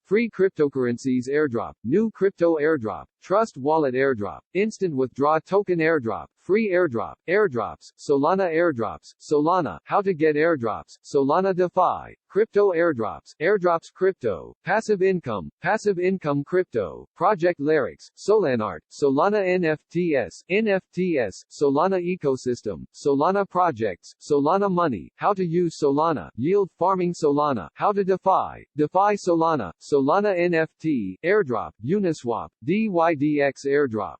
Free cryptocurrencies airdrop, new crypto airdrop, trust wallet airdrop, instant withdraw token airdrop, free airdrop, airdrops, Solana airdrops, Solana, how to get airdrops, Solana DeFi, crypto airdrops, airdrops crypto, passive income crypto, Project Larix, Solanart, Solana NFTs, Solana ecosystem, Solana projects, Solana money, how to use Solana, yield farming Solana, how to DeFi Solana, Solana NFT, airdrop, Uniswap, DYDX airdrop.